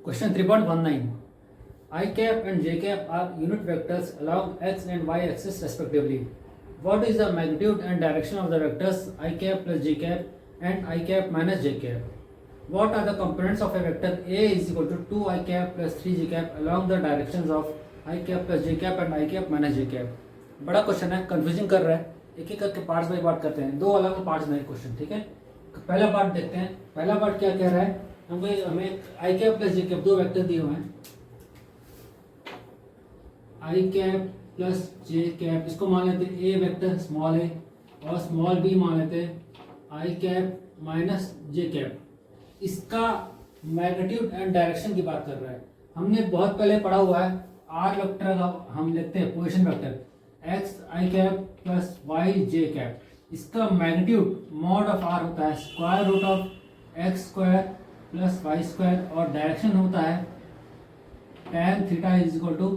Question 3.19. I cap and j cap are unit vectors along x and y axis respectively. What is the magnitude and direction of the vectors I cap plus j cap and I cap minus j cap? What are the components of a vector A is equal to 2 I cap plus 3 j cap along the directions of I cap plus j cap and I cap minus j cap? बड़ा question है, confusing कर रहा है, एक एक करके parts by part करते हैं, दो अलग पार्ट्स में क्वेश्चन, ठीक है। पहला पार्ट देखते हैं। पहला पार्ट क्या कह रहा है, हमें आई कैप प्लस जे कैप दो वेक्टर दिए हुए हैं, आई कैप प्लस जे कैप, इसको मान लेते हैं ए वेक्टर स्मॉल ए और स्मॉल बी मान लेते हैं आई कैप माइनस जे कैप। इसका मैग्नीट्यूड एंड डायरेक्शन की बात कर रहा है। हमने बहुत पहले पढ़ा हुआ है आर वेक्टर का हम लिखते हैं position vector x i cap plus y j cap. इसका मैग्नीट्यूड मॉड ऑफ आर होता है square root of x square plus y square और डायरेक्शन होता है tan theta is equal to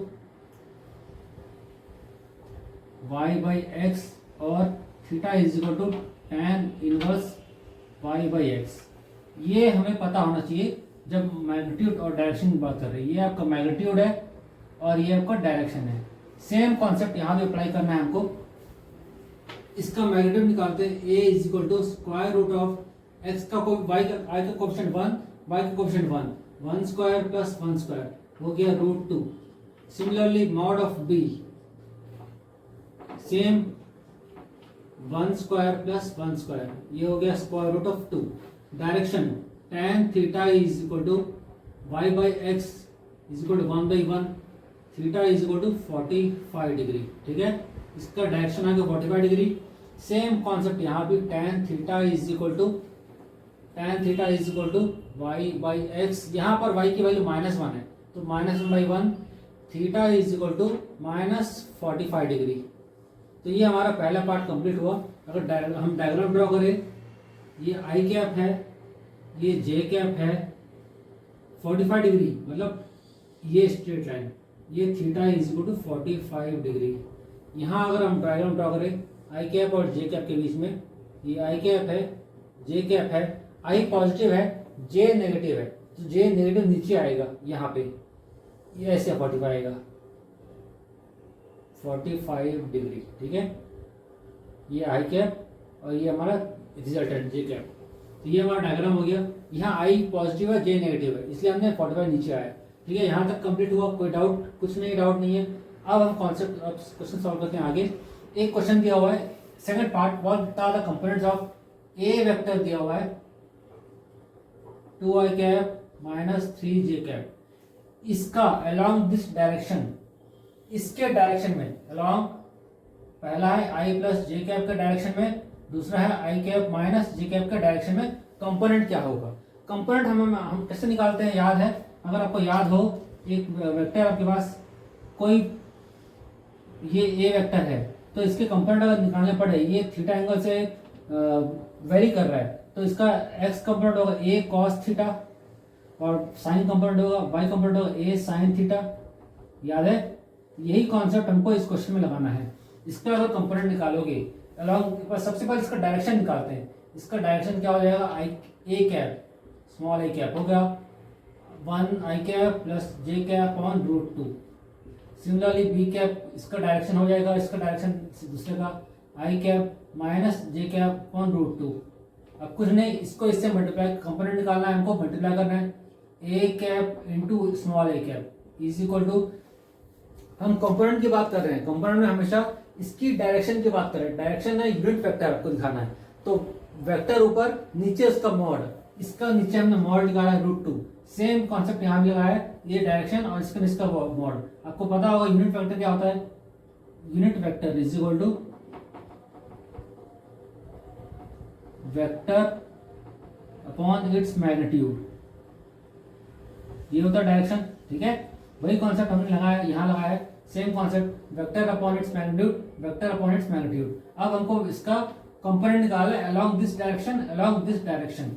Y by x और theta is equal to tan inverse y by x. ये हमें पता होना चाहिए जब मैग्नीट्यूड और डायरेक्शन की बात कर रहे हैं। ये आपका मैग्नीट्यूड है और ये आपका डायरेक्शन है। सेम कॉन्सेप्ट यहाँ भी अप्लाई करना है हमको। इसका मैग्नीट्यूड निकालते हैं a is equal to square root of X का वाई का आई का कोएफिशिएंट 1 वाई का कोएफिशिएंट 1 स्क्वायर प्लस 1 स्क्वायर हो गया root 2। Similarly mod of b same 1 square plus 1 square, ये हो गया square root of 2। Direction tan theta is equal to Y by X is equal to 1 by 1, theta is equal to 45 degree, ठीक है। इसका direction आ गया 45 degree. Same concept यहाँ भी tan theta is equal to Y by x. यहाँ पर y की value -1 है तो -1/1, theta is equal to -45 degree. तो ये हमारा पहला पार्ट कंप्लीट हुआ। अगर हम डायग्राम ड्रॉ करें, ये आई कैप है, ये जे कैप है, 45 डिग्री मतलब ये स्ट्रेट लाइन, ये theta is equal to 45 degree. यहाँ अगर हम डायग्राम ड्रॉ करें आई कैप और जे कैप के बीच में, ये आई कैप है, जे कैप है, आई पॉजिटिव है, जे नेगेटिव है, तो जे नेगेटिव नीचे आएगा यहाँ पे, ये ऐसे 45 आएगा 45 डिग्री, ठीक है। ये आई कैप और ये हमारा रिजल्टेंट जे कैप। तो ये हमारा डायग्राम हो गया। यहाँ आई पॉजिटिव है, जे नेगेटिव है, इसलिए हमने 45 नीचे आया, ठीक है। यहाँ तक कंप्लीट हुआ, कोई डाउट? कुछ नहीं, डाउट नहीं है। अब हम कॉन्सेप्ट अब क्वेश्चन सॉल्व करते हैं आगे। एक क्वेश्चन दिया हुआ है second part, what are the components of a vector दिया हुआ है 2 i cap minus 3 j cap. इसका अलोंग दिस डायरेक्शन, इसके डायरेक्शन में अलोंग, पहला है आई प्लस जे कैप के डायरेक्शन में, दूसरा है i cap minus j cap के डायरेक्शन में कंपोनेंट क्या होगा। कंपोनेंट हम कैसे निकालते हैं, याद है? अगर आपको याद हो, एक वेक्टर आपके पास कोई ये ए वेक्टर है तो इसके कंपोनेंट अगर निकालने पड़े, ये थीटा एंगल से वेरी कर रहा है तो इसका एक्स कंपोनेंट होगा ए कॉस थीटा और साइन कंपोनेंट होगा वाई कंपोनेंट होगा ए साइन थीटा। याद है? यही कॉन्सेप्ट हमको इस क्वेश्चन में लगाना है। इसका अगर कंपोनेंट निकालोगे अलॉन्ग, सबसे पहले इसका डायरेक्शन निकालते हैं। इसका डायरेक्शन क्या हो जाएगा, i a cap small a cap हो गया 1 i cap plus j cap on root 2। Similarly b cap, इसका डायरेक्शन हो जाएगा, इसका डायरेक्शन दूसरे का i cap minus j cap on root 2। अब कुछ नहीं, इसको इससे मल्टीप्लाई, कंपोनेंट निकालना है हमको, मल्टीप्लाई करना है a cap into small a cap is equal to, हम कंपोनेंट की बात कर रहे हैं, कंपोनेंट में हमेशा इसकी डायरेक्शन की बात कर रहे हैं। डायरेक्शन है यूनिट वेक्टर, आपको दिखाना है तो वेक्टर ऊपर, नीचे उसका मॉड, इसका नीचे हमने मॉड निकाला है रूट 2। सेम कॉन्सेप्ट यहाँ भी लगाया है, ये डायरेक्शन और इसका मॉड। आपको पता होगा यूनिट वेक्टर क्या होता है, unit vector is equal to vector upon its magnitude, ये होता है डायरेक्शन, ठीक है। वही कॉन्सेप्ट हमने लगाया, यहाँ लगाया है, same concept, vector upon its magnitude, vector upon its magnitude. अब हमको इसका कंपोनेंट निकालना है along this direction, along this direction.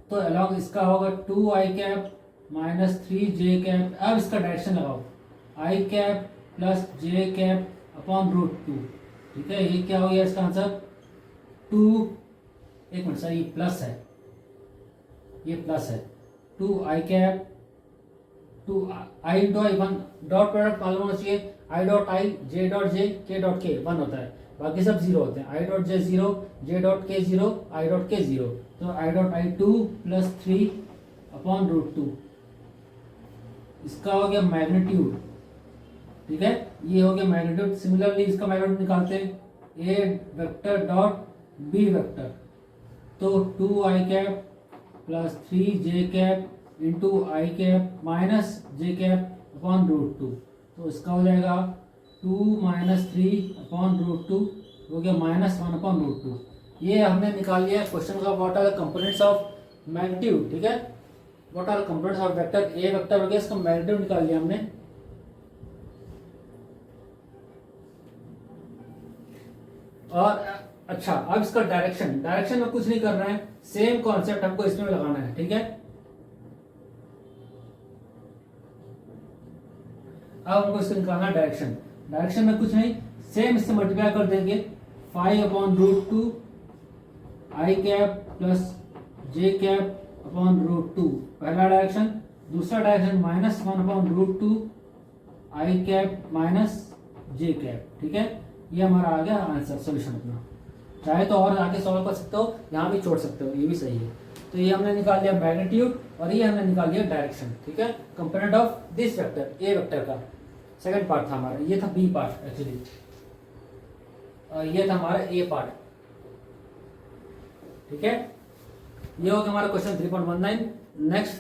तो अलोंग इसका होगा 2 i cap minus 3 j cap. अब इसका डायरेक्शन लगाओ, आई cap plus j cap upon root 2, ठीक है। ये क्या हो गया इसका आंसर 2, एक मिनट सर, ये प्लस है, ये प्लस है 2 i cap to i into i one, dot product मालूम होना चाहिए, आई डॉट आई, जे डॉट जे, के डॉट के वन होता है, बाकी सब जीरो होते हैं, i dot j zero, j dot k zero, i dot k zero, तो i dot i two plus three upon root two, इसका हो गया मैग्नीट्यूड, ठीक है, ये हो गया मैग्नीट्यूड। सिमिलरली इसका मैग्नीट्यूड निकालते हैं, a vector dot b vector, तो two i cap plus three j cap into i cap minus j cap upon root two, तो इसका हो जाएगा two minus three upon root two, हो गया minus one upon root two. ये हमने निकाल लिया क्वेश्चन का what are the components of magnitude, ठीक है, what are the components of vector, a vector हो गया, इसका मैग्नीट्यूड निकाल लिया हमने। और अच्छा, अब इसका डायरेक्शन, डायरेक्शन में कुछ नहीं करना है, सेम कॉन्सेप्ट हमको इसमें लगाना है, ठीक है। अब हमको इसको निकालना है डायरेक्शन, डायरेक्शन में कुछ नहीं, सेम इससे मल्टीप्लाई कर देंगे, five upon root two i cap plus j cap upon root two, पहला डायरेक्शन। दूसरा direction minus one upon root two i cap minus j cap, ठीक है, ये हमारा आ गया आंसर, सोल्यूशन अपना। चाहे तो और आगे सॉल्व कर सकते हो, यहाँ भी छोड़ सकते हो, ये भी सही है। तो ये हमने निकाल लिया मैग्नीट्यूड और ये हमने निकाल लिया डायरेक्शन, ठीक है, component of this vector, a vector का सेकंड पार्ट था हमारा, ये था बी पार्ट एक्चुअली, ये था हमारा ए पार्ट, ठीक है। ये हो गया हमारा क्वेश्चन 3.19। नेक्स्ट